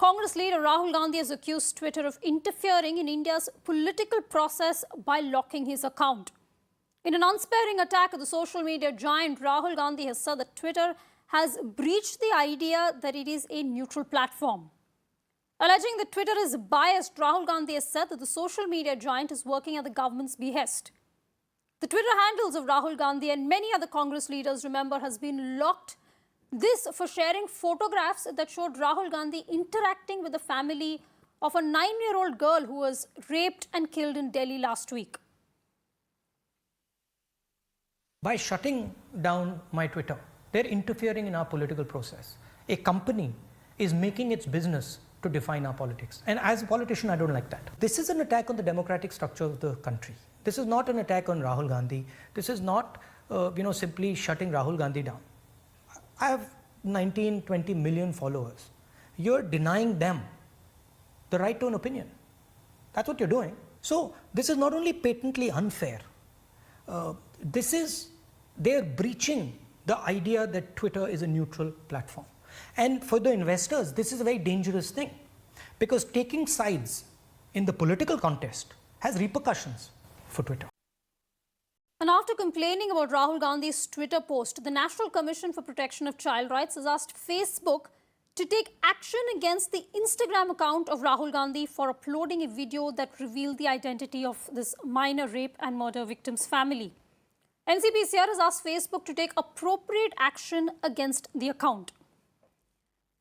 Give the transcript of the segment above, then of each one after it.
Congress leader Rahul Gandhi has accused Twitter of interfering in India's political process by locking his account. In an unsparing attack at the social media giant, Rahul Gandhi has said that Twitter has breached the idea that it is a neutral platform. Alleging that Twitter is biased, Rahul Gandhi has said that the social media giant is working at the government's behest. The Twitter handles of Rahul Gandhi and many other Congress leaders, remember, has been locked. This for sharing photographs that showed Rahul Gandhi interacting with the family of a 9-year-old girl who was raped and killed in Delhi last week. By shutting down my Twitter, they're interfering in our political process. A company is making its business to define our politics. And as a politician, I don't like that. This is an attack on the democratic structure of the country. This is not an attack on Rahul Gandhi. This is not, simply shutting Rahul Gandhi down. I have 19, 20 million followers. You're denying them the right to an opinion. That's what you're doing. So this is not only patently unfair, they're breaching the idea that Twitter is a neutral platform. And for the investors, this is a very dangerous thing, because taking sides in the political contest has repercussions for Twitter. And after complaining about Rahul Gandhi's Twitter post, the National Commission for Protection of Child Rights has asked Facebook to take action against the Instagram account of Rahul Gandhi for uploading a video that revealed the identity of this minor rape and murder victim's family. NCPCR has asked Facebook to take appropriate action against the account.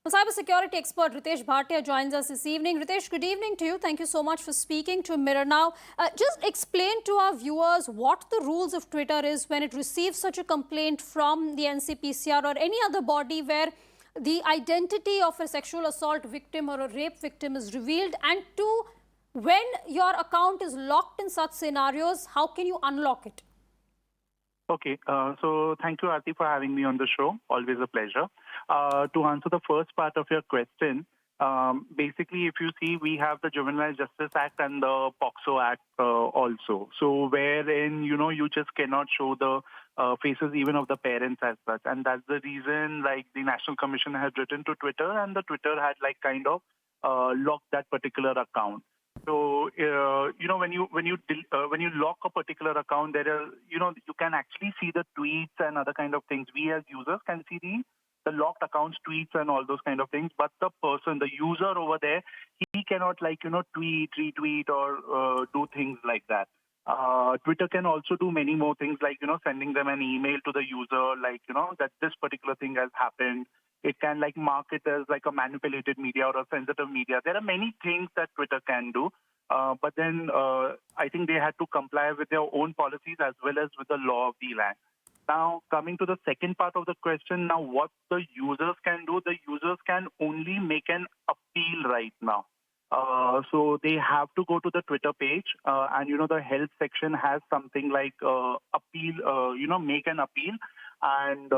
Cybersecurity expert Ritesh Bhatia joins us this evening. Ritesh, good evening to you. Thank you so much for speaking to Mirror Now. Just explain to our viewers what the rules of Twitter is when it receives such a complaint from the NCPCR or any other body where the identity of a sexual assault victim or a rape victim is revealed, and two, when your account is locked in such scenarios, how can you unlock it? Okay, so thank you, Aarti, for having me on the show. Always a pleasure. To answer the first part of your question, basically, if you see, we have the Juvenile Justice Act and the POCSO Act also. So wherein, you just cannot show the faces even of the parents as such. And that's the reason, like, the National Commission had written to Twitter, and the Twitter had, locked that particular account. So, when you lock a particular account, there are, you can actually see the tweets and other kind of things. We as users can see the locked accounts, tweets and all those kind of things. But the person, the user over there, he cannot tweet, retweet or do things like that. Twitter can also do many more things, like, sending them an email to the user, that this particular thing has happened. It can mark it as a manipulated media or a sensitive media. There are many things that Twitter can do. But then I think they had to comply with their own policies as well as with the law of the land. Now, coming to the second part of the question, now what the users can do, the users can only make an appeal right now. So they have to go to the Twitter page and, the health section has something like appeal, make an appeal. And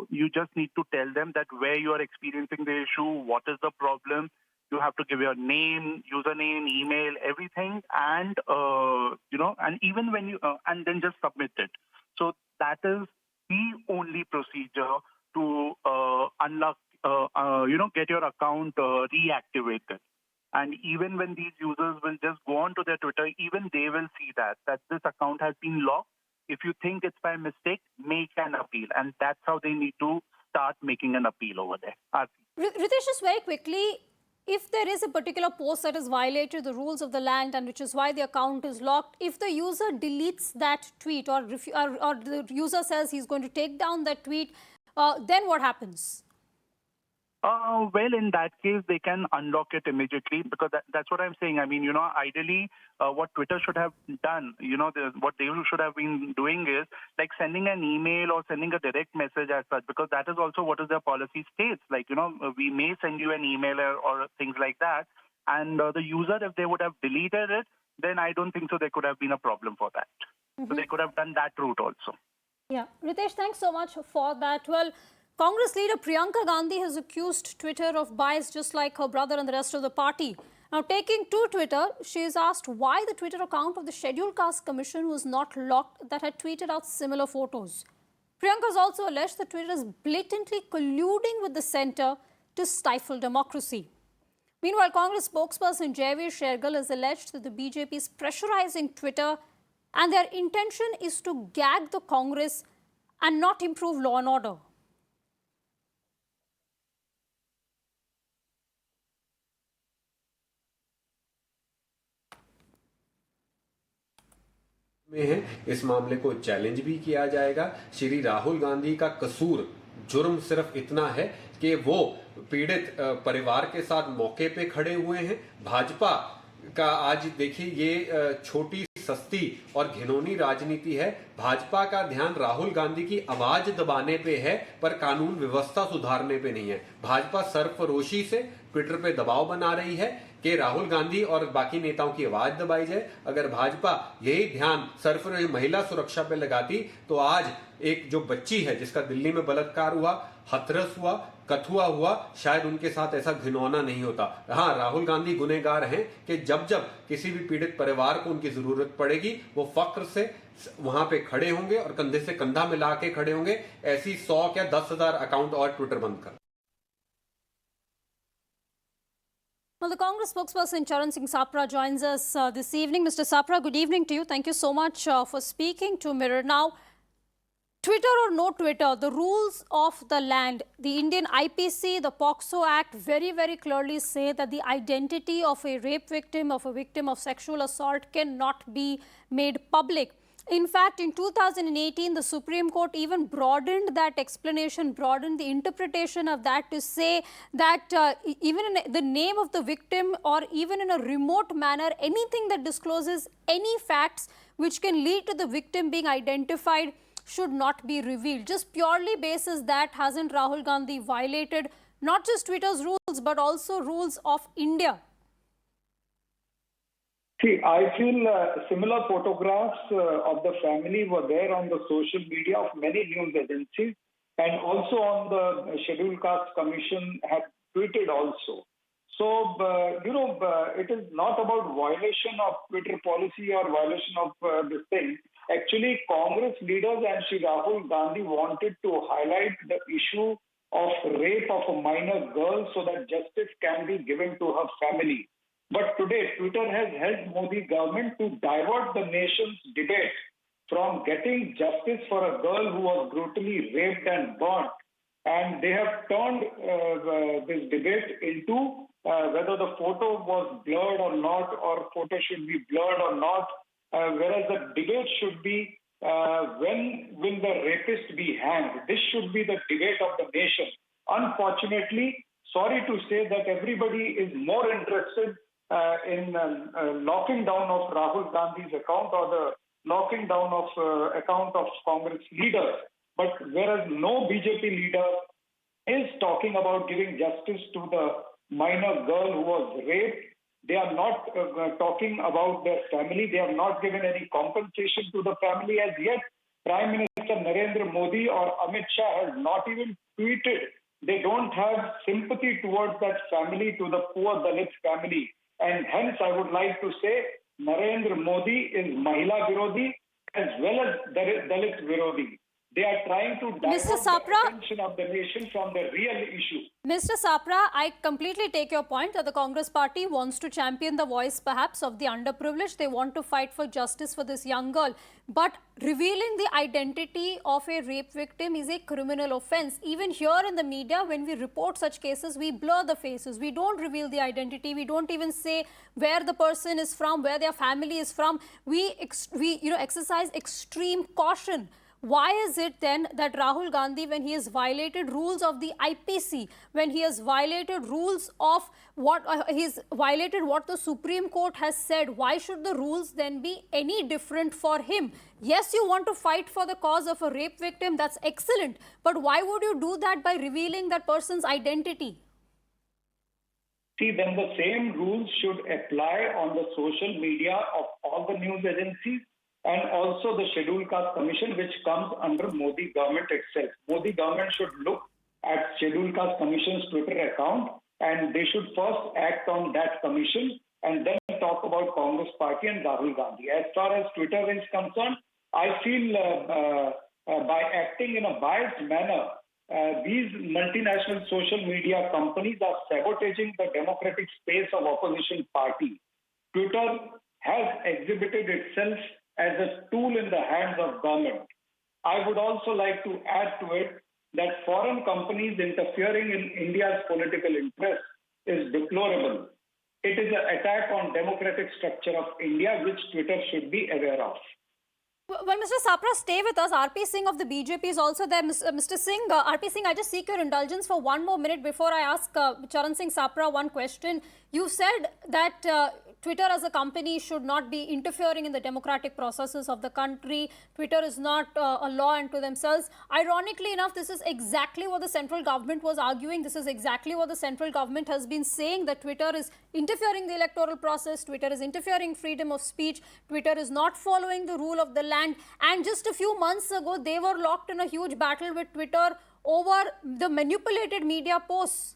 you just need to tell them that where you are experiencing the issue, what is the problem. You have to give your name, username, email, everything, and and even when you and then just submit it. So that is the only procedure to unlock, get your account reactivated. And even when these users will just go on to their Twitter, even they will see that this account has been locked. If you think it's by mistake, make an appeal. And that's how they need to start making an appeal over there. Ritesh, just very quickly, if there is a particular post that has violated the rules of the land and which is why the account is locked, if the user deletes that tweet or the user says he's going to take down that tweet, then what happens? Well, in that case, they can unlock it immediately, because that's what I'm saying. I mean, ideally, what Twitter should have done, what they should have been doing is sending an email or sending a direct message as such, because that is also what is their policy states. We may send you an email or things like that. And the user, if they would have deleted it, then I don't think so there could have been a problem for that. So they could have done that route also. Yeah. Ritesh, thanks so much for that. Well, Congress leader Priyanka Gandhi has accused Twitter of bias, just like her brother and the rest of the party. Now, taking to Twitter, she is asked why the Twitter account of the Scheduled Caste Commission was not locked that had tweeted out similar photos. Priyanka has also alleged that Twitter is blatantly colluding with the centre to stifle democracy. Meanwhile, Congress spokesperson Jaiveer Shergill has alleged that the BJP is pressurizing Twitter and their intention is to gag the Congress and not improve law and order. में है इस मामले को challenge भी किया जाएगा। श्री राहुल गांधी का कसूर जुर्म सिर्फ इतना है कि वो पीड़ित परिवार के साथ मौके पे खड़े हुए हैं। भाजपा का आज देखिए ये छोटी सस्ती और घिनौनी राजनीति है। भाजपा का ध्यान राहुल गांधी की आवाज दबाने पे है पर कानून व्यवस्था सुधारने पे नहीं है। भाजपा सरफरोशी से ट्विटर पे दबाव बना रही है कि राहुल गांधी और बाकी नेताओं की आवाज दबाई जाए। अगर भाजपा यही ध्यान सरफरोशी महिला सुरक्षा पे लगाती तो आज एक जो बच्ची है जिसका दिल्ली में बलात्कार हुआ, हथरस हुआ, कथुआ हुआ, शायद उनके साथ ऐसा घिनौना नहीं होता। हाँ, राहुल गांधी गुनहगार हैं कि जब जब किसी भी पीड़ित परिवार को उनकी जरूरत पड़ेगी वो फक्र से वहां पे खड़े होंगे और कंधे से कंधा मिला के खड़े होंगे। ऐसी 100 या 10,000 अकाउंट और ट्विटर बंद कर। Well, the Congress spokesperson Charan Singh Sapra joins us this evening. Mr. Sapra, good evening to you. Thank you so much for speaking to Mirror. Now, Twitter or no Twitter, the rules of the land, the Indian IPC, the POCSO Act very, very clearly say that the identity of a rape victim, of a victim of sexual assault cannot be made public. In fact, in 2018, the Supreme Court even broadened that explanation, broadened the interpretation of that to say that even in the name of the victim or even in a remote manner, anything that discloses any facts which can lead to the victim being identified should not be revealed. Just purely basis that, hasn't Rahul Gandhi violated not just Twitter's rules but also rules of India? See, I feel similar photographs of the family were there on the social media of many news agencies, and also on the Scheduled Caste Commission had tweeted also. So, it is not about violation of Twitter policy or violation of this thing. Actually, Congress leaders and Shri Rahul Gandhi wanted to highlight the issue of rape of a minor girl so that justice can be given to her family. But today, Twitter has helped Modi government to divert the nation's debate from getting justice for a girl who was brutally raped and burnt. And they have turned this debate into whether the photo was blurred or not, or photo should be blurred or not, whereas the debate should be when will the rapist be hanged. This should be the debate of the nation. Unfortunately, sorry to say that everybody is more interested in locking down of Rahul Gandhi's account or the locking down of account of Congress leaders. But whereas no BJP leader is talking about giving justice to the minor girl who was raped, they are not talking about their family. They have not given any compensation to the family as yet. Prime Minister Narendra Modi or Amit Shah has not even tweeted. They don't have sympathy towards that family, to the poor Dalit family. And hence, I would like to say Narendra Modi is Mahila Virodi as well as Dalit Virodi. They are trying to divert the attention of the nation from the real issue. Mr. Sapra, I completely take your point that the Congress party wants to champion the voice perhaps of the underprivileged. They want to fight for justice for this young girl. But revealing the identity of a rape victim is a criminal offense. Even here in the media, when we report such cases, we blur the faces. We don't reveal the identity. We don't even say where the person is from, where their family is from. We exercise extreme caution. Why is it then that Rahul Gandhi, when he has violated rules of the IPC, when he has violated rules of what he's violated what the Supreme Court has said, why should the rules then be any different for him? Yes, you want to fight for the cause of a rape victim, that's excellent. But why would you do that by revealing that person's identity? See, then the same rules should apply on the social media of all the news agencies, and also the Scheduled Caste Commission, which comes under Modi government itself. Modi government should look at Scheduled Caste Commission's Twitter account, and they should first act on that commission and then talk about Congress party and Rahul Gandhi. As far as Twitter is concerned, I feel by acting in a biased manner, these multinational social media companies are sabotaging the democratic space of opposition parties. Twitter has exhibited itself as a tool in the hands of government. I would also like to add to it that foreign companies interfering in India's political interests is deplorable. It is an attack on democratic structure of India, which Twitter should be aware of. Well, Mr. Sapra, stay with us. RP Singh of the BJP is also there. Mr. Singh, RP Singh, I just seek your indulgence for one more minute before I ask Charan Singh Sapra one question. You said that Twitter as a company should not be interfering in the democratic processes of the country. Twitter is not a law unto themselves. Ironically enough, this is exactly what the central government was arguing. This is exactly what the central government has been saying, that Twitter is interfering in the electoral process. Twitter is interfering in freedom of speech. Twitter is not following the rule of the land. And just a few months ago, they were locked in a huge battle with Twitter over the manipulated media posts.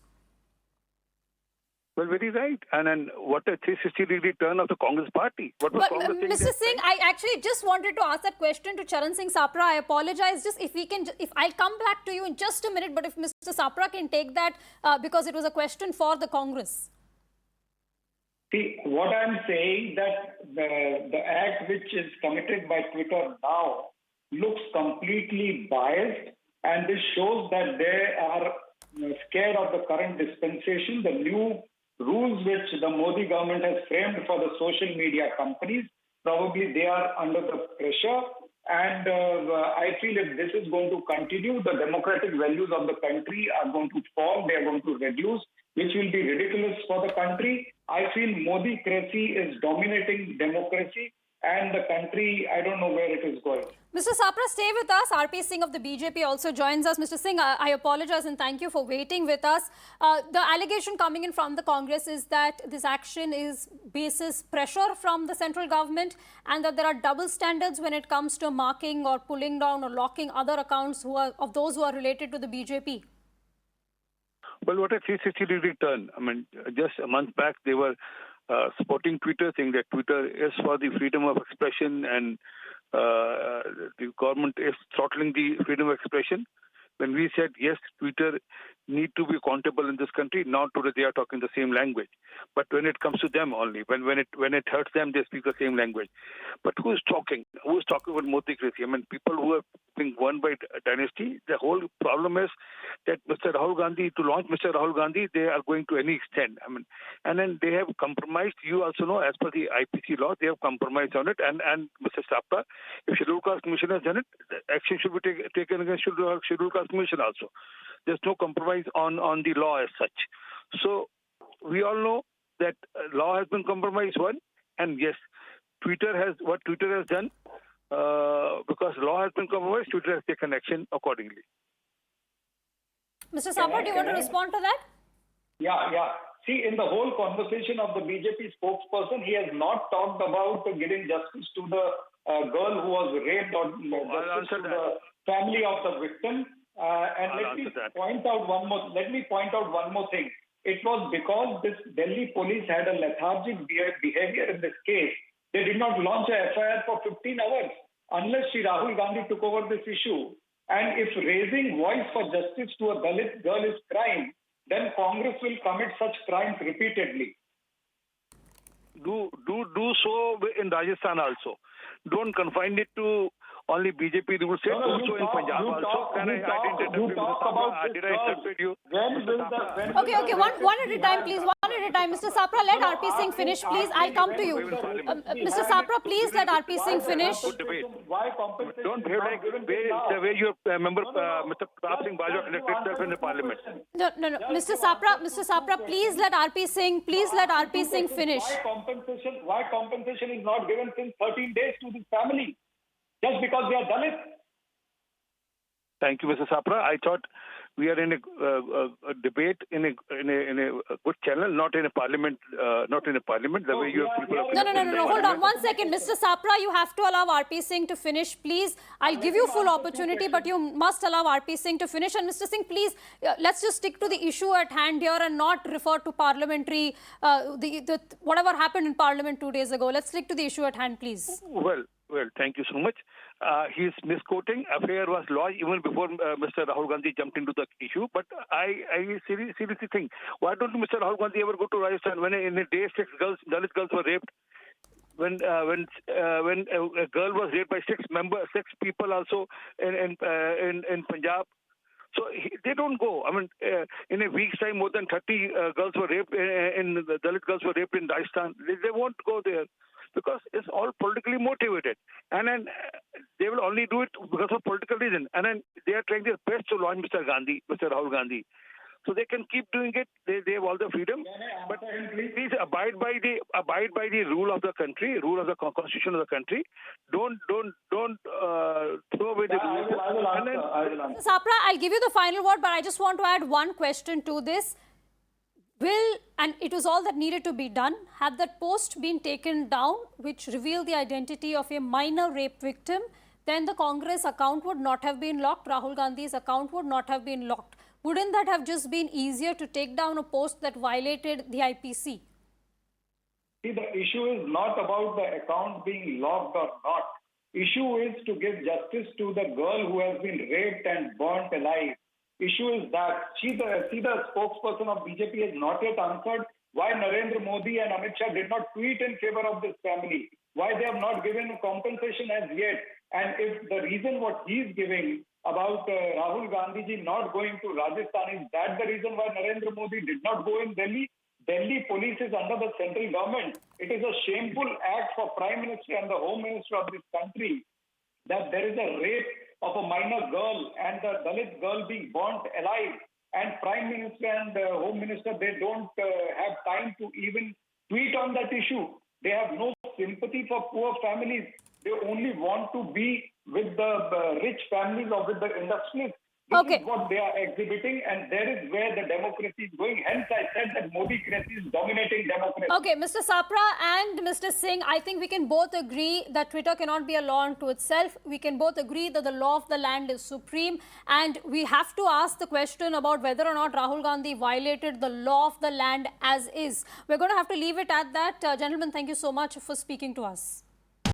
Well, very right. And then what a 360-degree turn of the Congress party. What was Congress saying? Mr. Singh, I actually just wanted to ask that question to Charan Singh Sapra. I apologize. Just if I'll come back to you in just a minute, but if Mr. Sapra can take that because it was a question for the Congress. See, what I'm saying that the act which is committed by Twitter now looks completely biased, and this shows that they are scared of the current dispensation, the new rules which the Modi government has framed for the social media companies. Probably they are under the pressure, and I feel if this is going to continue, the democratic values of the country are going to fall, they are going to reduce, which will be ridiculous for the country. I feel Modi-cracy is dominating democracy, and the country, I don't know where it is going. Mr. Sapra, stay with us. RP Singh of the BJP also joins us. Mr. Singh, I apologize and thank you for waiting with us. The allegation coming in from the Congress is that this action is basis pressure from the central government, and that there are double standards when it comes to marking or pulling down or locking other accounts of those who are related to the BJP. Well, what a 360-degree turn. I mean, just a month back, they were supporting Twitter, saying that Twitter is for the freedom of expression and the government is throttling the freedom of expression. When we said, yes, Twitter need to be accountable in this country, now today they are talking the same language. But when it comes to them only, when it hurts them, they speak the same language. But who is talking? Who is talking about Modi-cracy? I mean, people who are being won by dynasty, the whole problem is that Mr. Rahul Gandhi, to launch Mr. Rahul Gandhi, they are going to any extent. I mean, and then they have compromised. You also know, as per the IPC law, they have compromised on it. And Mr. Sapra, if Scheduled Caste Commission has done it, action should be taken against Scheduled Caste Commission also. There's no compromise on the law as such. So we all know that law has been compromised, one, and yes, Twitter has done, because law has been compromised, Twitter has taken action accordingly. Mr. Sapra, do you want to respond to that? Yeah. See, in the whole conversation of the BJP spokesperson, he has not talked about giving justice to the girl who was raped, or justice to the family of the victim. And let me point out one more thing. It was because this Delhi police had a lethargic behavior in this case. They did not launch a FIR for 15 hours unless Shri Rahul Gandhi took over this issue. And if raising voice for justice to a Dalit girl is crime, then Congress will commit such crimes repeatedly. Do so in Rajasthan also. Don't confine it to only BJP rules. Also in Punjab also. Did I interpret you? Okay, one at a time, please. One at a time. Mr. Sapra, let RP Singh finish, please. I'll come to you. Mr. Sapra, please let RP Singh finish. Don't behave like the way your member, Mr. Pratap Singh Bajwa, conducted himself in the parliament. No. Mr. Sapra, please let RP Singh finish. Why compensation is not given since 13 days to this family? Just because they are Dalit? Thank you, Mr. Sapra. I thought we are in a debate in a good channel, not in a parliament. The way you people. No. Hold on 1 second, Mr. Sapra. You have to allow RP Singh to finish, please. I'll give you full opportunity, but you must allow RP Singh to finish. And Mr. Singh, please, let's just stick to the issue at hand here and not refer to parliamentary, whatever happened in Parliament 2 days ago. Let's stick to the issue at hand, please. Well, thank you so much. his misquoting affair was lodged even before Mr. Rahul Gandhi jumped into the issue. But I seriously think, why don't Mr. Rahul Gandhi ever go to Rajasthan when in a day 6 Dalit girls were raped? When a girl was raped by six people also in Punjab. So they don't go. I mean, in a week's time, more than 30 girls were raped, Dalit girls were raped in Rajasthan. They won't go there because it's all politically motivated. And then they will only do it because of political reason. And then they are trying their best to launch Mr. Rahul Gandhi. So they can keep doing it. They have all the freedom, but please abide by the rule of the country, rule of the constitution of the country. Don't throw away the rule. I will answer. Sapra, I'll give you the final word, but I just want to add one question to this. And it was all that needed to be done, had that post been taken down, which revealed the identity of a minor rape victim, then the Congress account would not have been locked. Rahul Gandhi's account would not have been locked. Wouldn't that have just been easier to take down a post that violated the IPC? See, the issue is not about the account being locked or not. Issue is to give justice to the girl who has been raped and burnt alive. Issue is that the spokesperson of BJP has not yet answered why Narendra Modi and Amit Shah did not tweet in favor of this family, why they have not given compensation as yet. And if the reason what he is giving about Rahul Gandhi ji not going to Rajasthan, is that the reason why Narendra Modi did not go in Delhi? Delhi police is under the central government. It is a shameful act for Prime Minister and the Home Minister of this country that there is a rape of a minor girl and the Dalit girl being burnt alive. And Prime Minister and Home Minister, they don't have time to even tweet on that issue. They have no sympathy for poor families. They only want to be with the rich families or with the industrialists. This is what they are exhibiting, and there is where the democracy is going. Hence, I said that Modi-cracy is dominating democracy. Okay, Mr. Sapra and Mr. Singh, I think we can both agree that Twitter cannot be a law unto itself. We can both agree that the law of the land is supreme, and we have to ask the question about whether or not Rahul Gandhi violated the law of the land as is. We're going to have to leave it at that. Gentlemen, thank you so much for speaking to us.